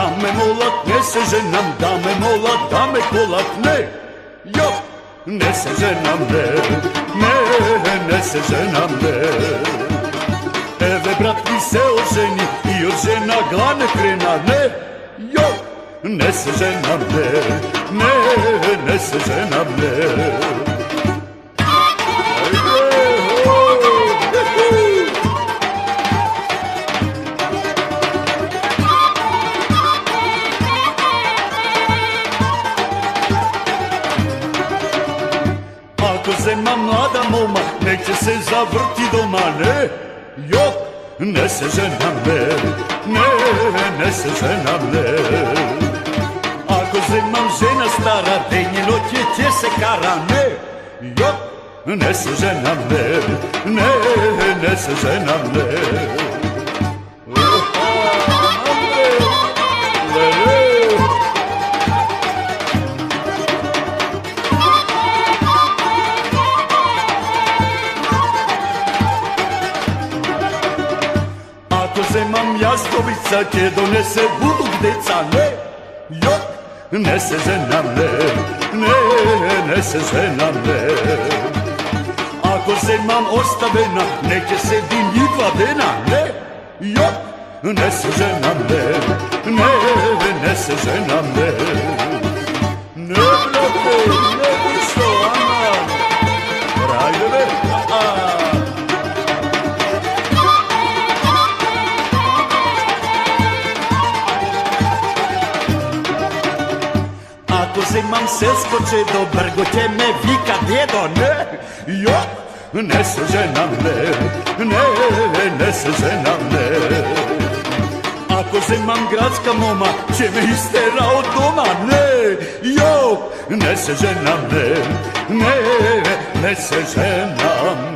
dame molak, ne se ženam, dame molak, dame kolak, ne, jo, ne se ženam, ne se ženam, ne. Eve brat mi se oženi i od žena glane krena, ne, jo, ne se ženam, ne se ženam, ne. Ako zema mlada moma, nek će se zavrti doma, ne, jo, ne se ženam, ne se ženam, ne. Ako zemam žena stara, denje noće će se kara, ne, jo, ne se ženam, ne se ženam, ne. Ako zemam jastovica će donese buduk deca, ne, jo, ne se ženam, ne se ženam, ne. Ako zemam ostavena, neće se dinjitva dena, ne, jo, ne se ženam, ne se ženam, ne. Ne, brate, ne bi što, ama, rajde, Ako zemam selsko čedo, brgo će me vika djedo, ne, jo, ne se ženam, ne se ženam, ne. Ako zemam gradska moma, će me istera od doma, ne, jo, ne se ženam, ne se ženam,